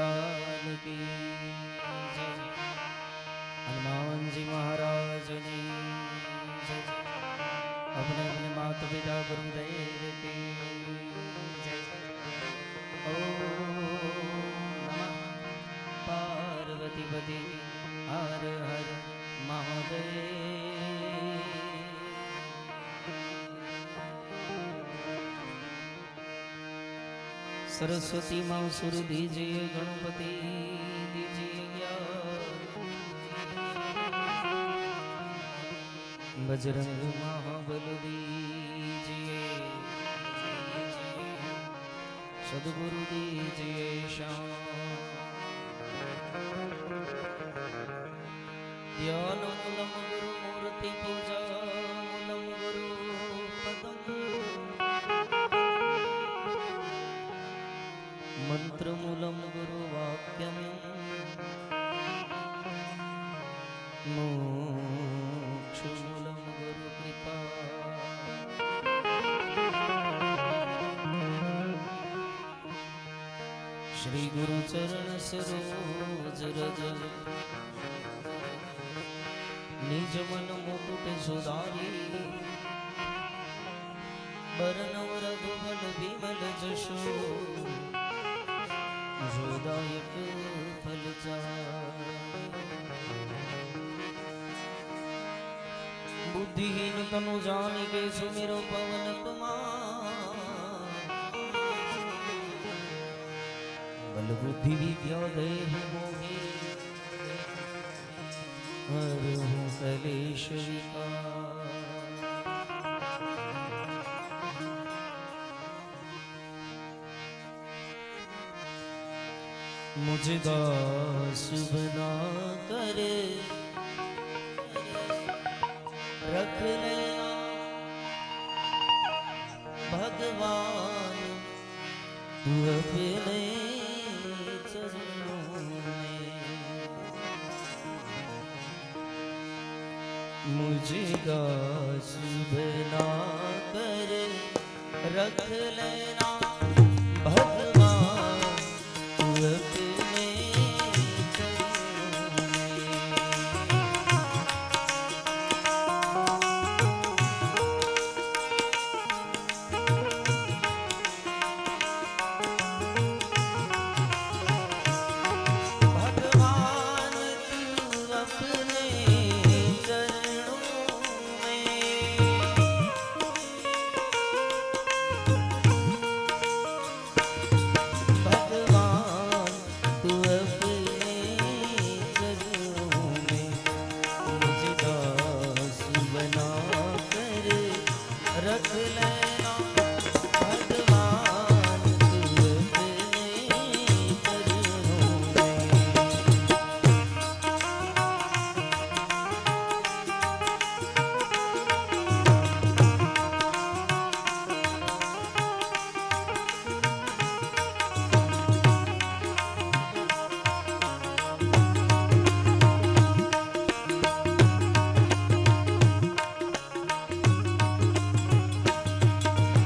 लाल की जय। हनुमान जी महाराज की जय। अपने अपने माता पिता गुरुदेव की जय। ओम नमः पार्वती पति हर हर महादेव। सरस्वती माँ सुर दीजिए, गणपति दीजिए ज्ञान, बजरंग महाबल दीजिए, सद्गुरु दीजिए शाम। ध्यान मूलम गुरु मूर्ति पूजा मूलम गुरु पदम, मंत्र मूलम गुरु वाक्यम, मोक्ष मूलम गुरु कृपा। श्री गुरु चरण सरोज रज, निज मन मुकुट सुधारी, बरनव रघुबल विमल जशो, जोदायक फलचारि। बुद्धिहीन तनु जानिके सुमिरो पवन कुमार, बल बुद्धि विद्या देहि मोहि, हरहु कलेश विकार। मुझे दास बना कर रख लेना भगवान, तू अपने चरणों में। मुझे दास बना कर रख लेना भगवान, तू अपने चरणों में। भगवान तू अपने चरणों में। भगवान तू अपने चरणों में, मुझे दास बना कर रख लेना भगवान, तू अपने चरणों में।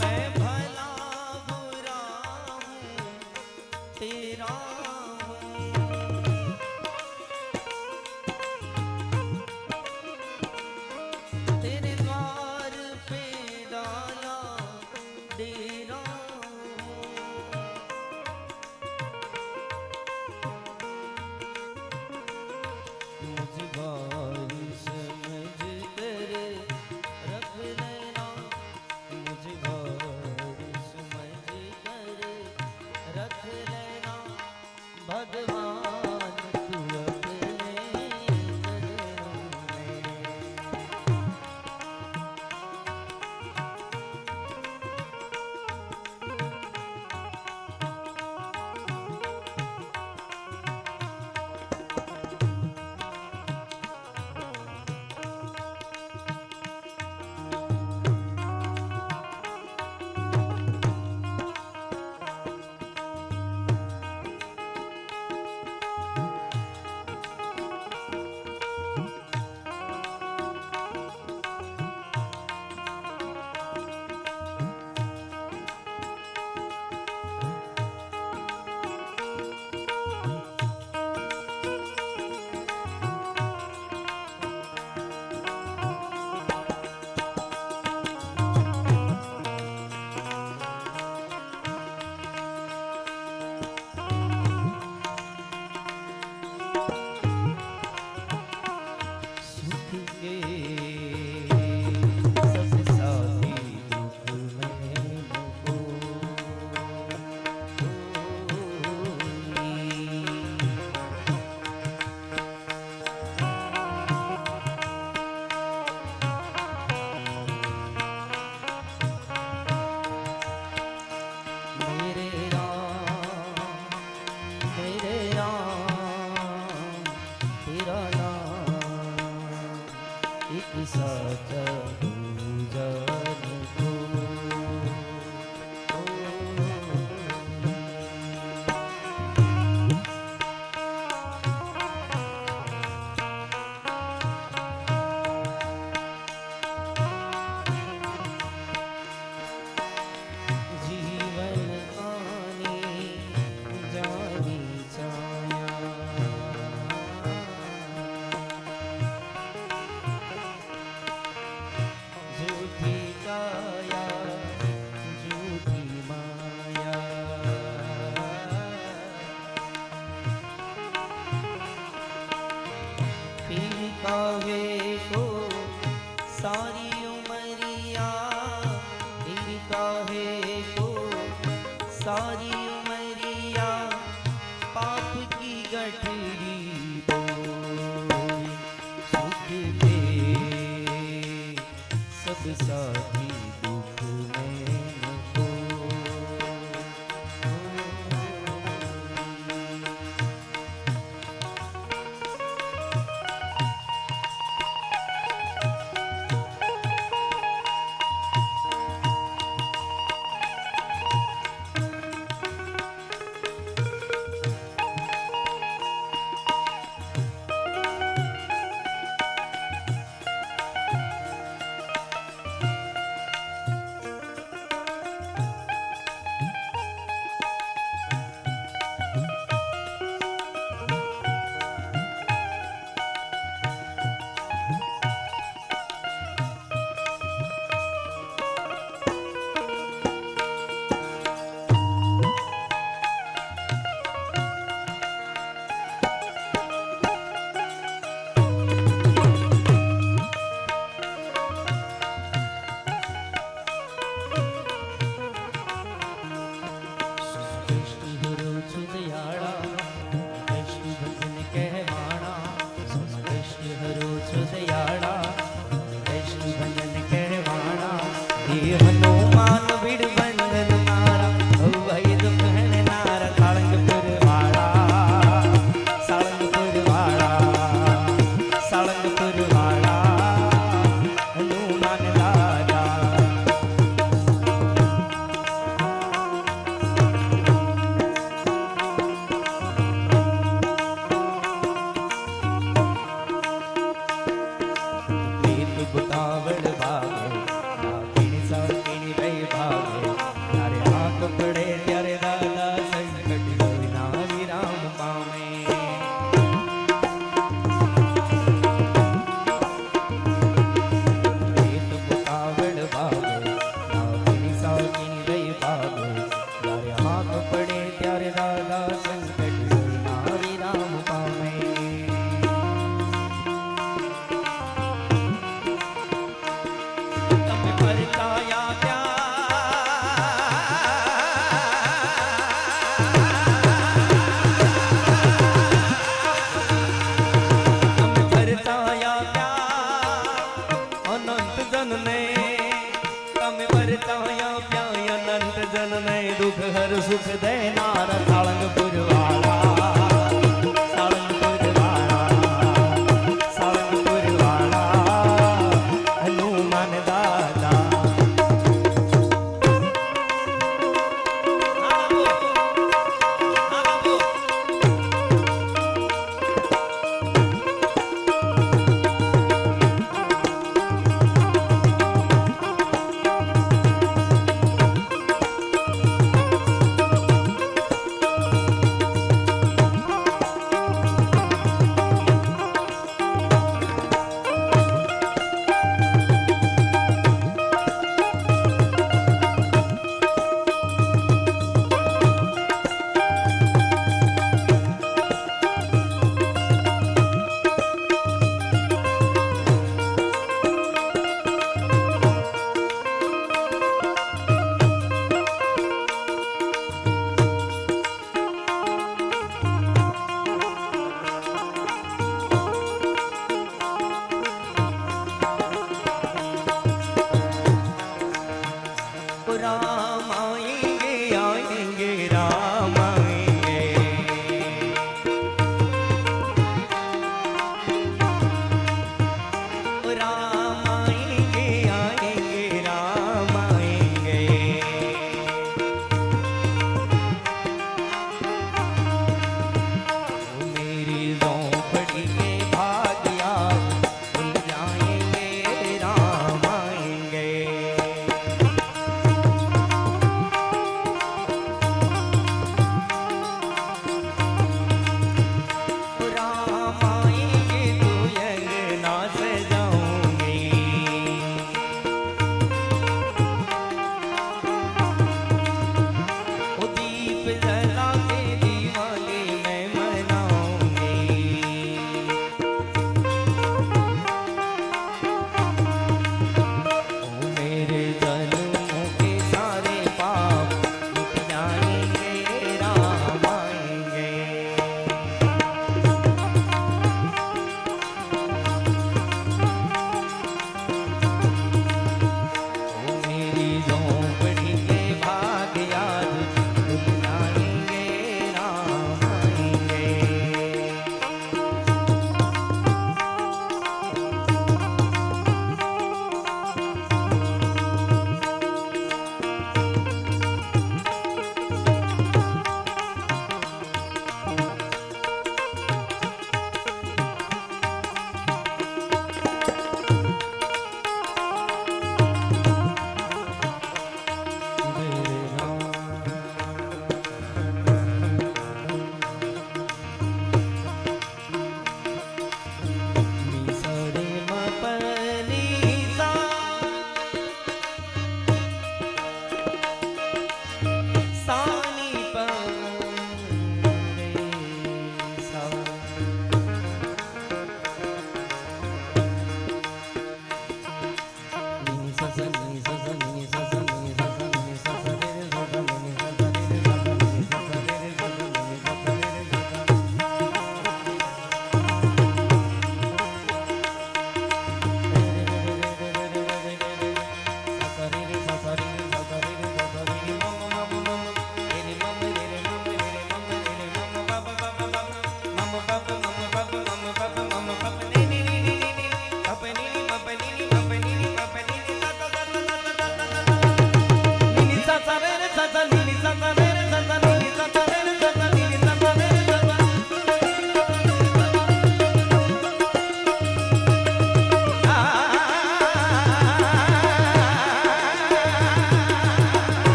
मैं भला बुरा हूँ तेरा हूँ, तेरे द्वार पे डाला डेरा हूँ। मुझे बार समझ कर रख लेना, मुझे बार समझ कर रख लेना भगवान, तू अपने चरणों में। है राम तेरा नाम, एक साचा पूजन को। जीवन आने जाने छाया, झूठी काया झूठी माया, फिर काहे को सारी उमरिया, फिर काहे को सारी उमरिया, पाप की गठरी बोई, सुख के सब साथी दुख में न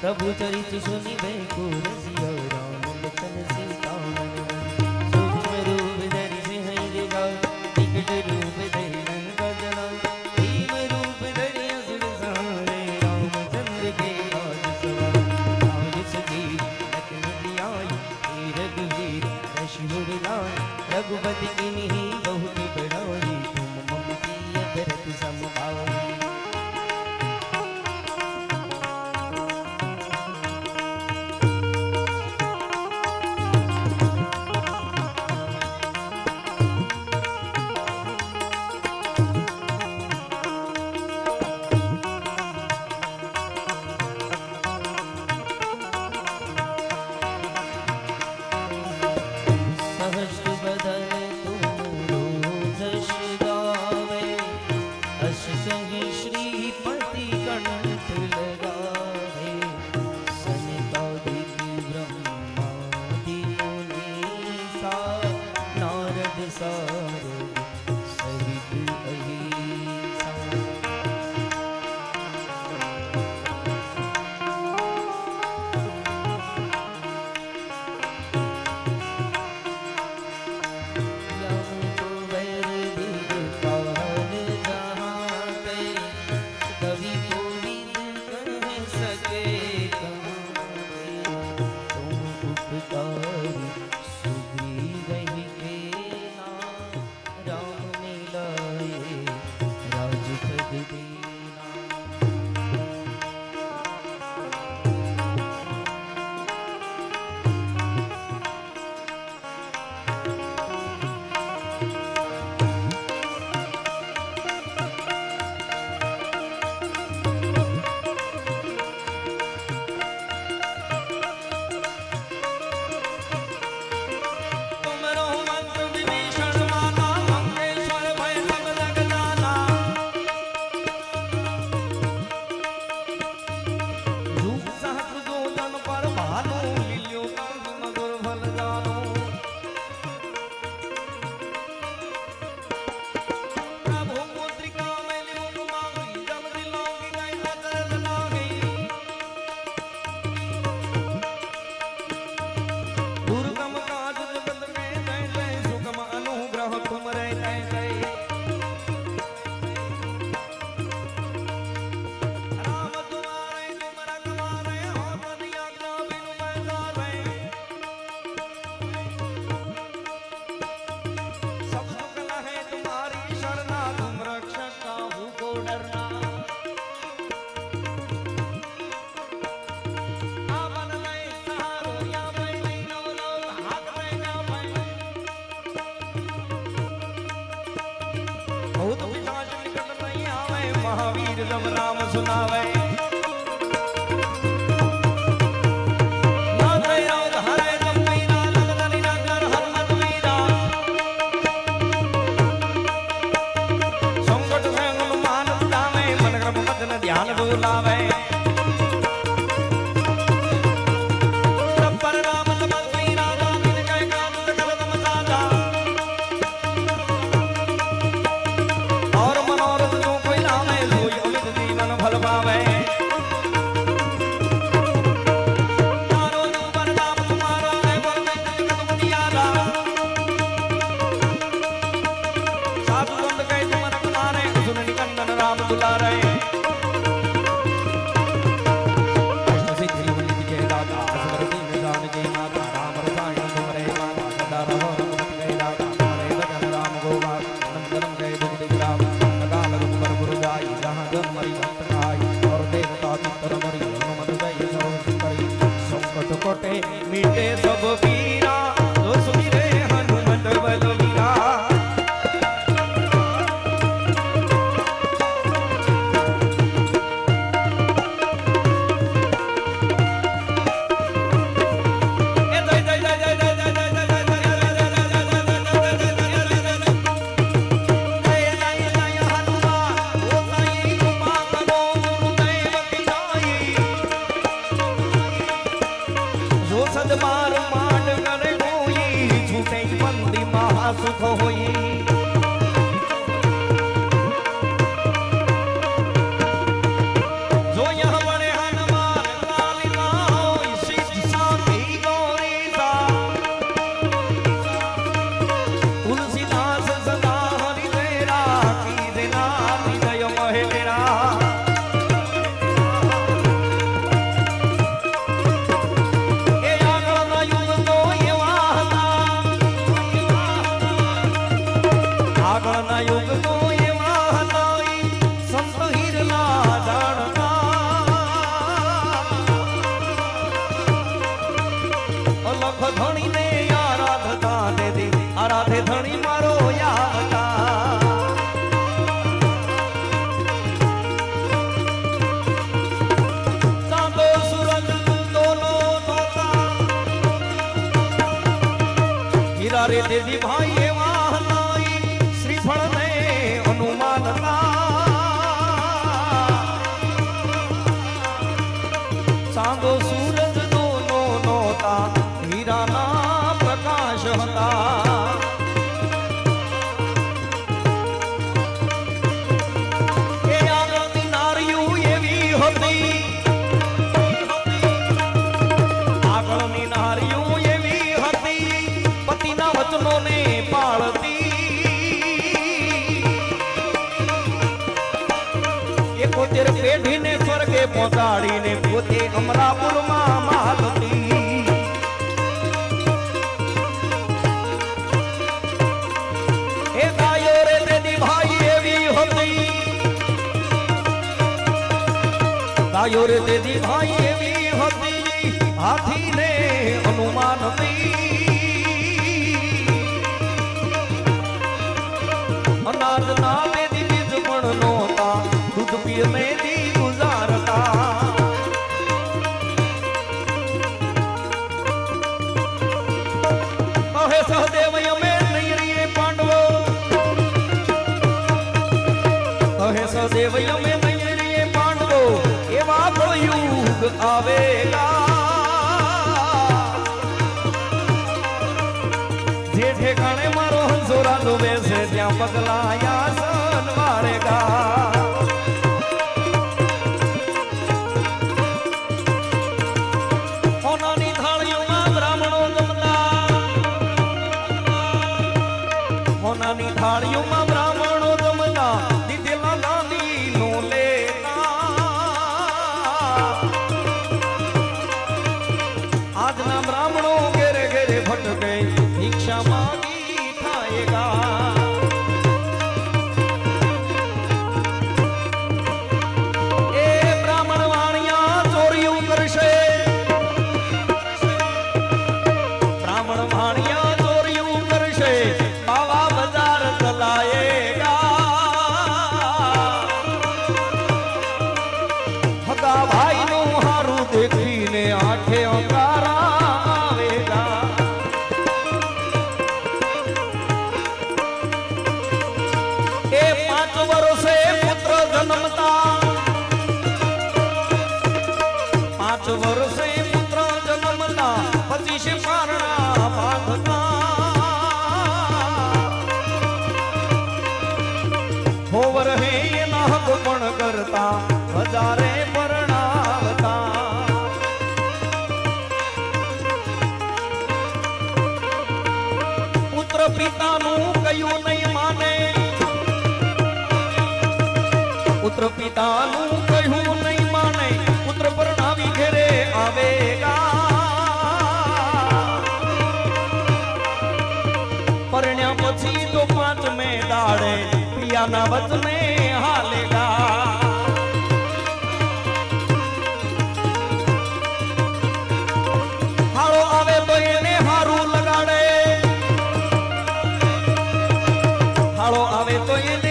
प्रभु चरित सुनिबे को रसिया राम लखन सीता मन सूक्ष्म रूप धरि सिंह दिखाओ विकट रूप धरि लंका जलाओ भीम रूप धरि असुर संहारे रामचंद्र के राज सवारे आज सजी लखन जियाई हे रघुवीर रघुवर लाए रघुपति किन्हीं बहुत बड़ाई तुम मम प्रिय भरत सम भाई। महावीर जब नाम सुनावे संकट से हनुमान उठावे मन क्रम मदन ध्यान डोलावे मीटे सब पीरा तो सुमिरे हनुमत बलवीरा। सदमार मान करे कोई झूठे बंदी महासुख होई जो यहाँ बड़े हनुमान काली ત્રેતાના યુગનો એવા હતા ઈ સંત હીરના જાણતા અલખ ધણીને આરાધતા દેદી આરાધે ધણી મારો યાવતા ચાંદો સૂરજ દોનો નોતા હીરા રે દેદી ભાઈ એવા હતા ઈ શ્રીફળ ને હનુમાનતા ચાંદો સૂરજ દોનો નોતા હીરાના પ્રકાશ હતા એ આગળની નારીઓ એવી હતી આગળની નારીઓ એવી હતી પતિના વચનોને પાળતી 71 પેઢીને સ્વર્ગે પહોંચાડીને પોતે અમરાપુરમાં માલતી એ ગાયો રે દેદી ભાઈ એવી હતી ગાયો રે દેદી ભાઈ એવી હતી હાથીને હનુમાન હતી અનાજ ના દેદી બીજ પણ નહોતા દૂધ પીએ મેદી ગુજારતા કહે સહદેવ અમે નહીં રહીએ પાંડવો કહે સહદેવ અમે નહીં રહીએ પાંડવો એવા કળયુગ આવેલા જે ઠેકાણે મારો હંસો રાજો બેસે ત્યાં પગલાયા સન વાળેગા હોનાની થાળીઓમાં બ્રાહ્મણો જમતા હોનાની થાળીઓમાં બ્રાહ્મણો જમતા દીધેલા દાદી નો લેતા આજના બ્રાહ્મણો ઘેરે ઘેરે ભટકે ભિક્ષા માંગી ખાયેગા એ બ્રાહ્મણ વાણિયા ચોરીયું કરશે બ્રાહ્મણ વાણિયા ચોરીયું કરશે બાવા બજાર ચલાયેગા હગા ભાઈનું હારું દેખીને આંખે અંગારા આવેગા એ 5 વર્ષે પુત્ર જન્મતા 5 વર્ષે પુત્ર જન્મતા 25 પારણા બાંધતા હોવર હે એના હક પણ કરતા હજારે પરણાવતા પુત્ર પિતાનું કયું નહીં માને પુત્ર પિતાનું કહ્યું નહીં માને પુત્ર પરણાવી ઘેરે આવેગા પરણ્યા પછી તો 5મે દાડે પિયાના વચને હાલેગા હાળો આવે તો એને હારું લગાડે હાળો આવે તો એને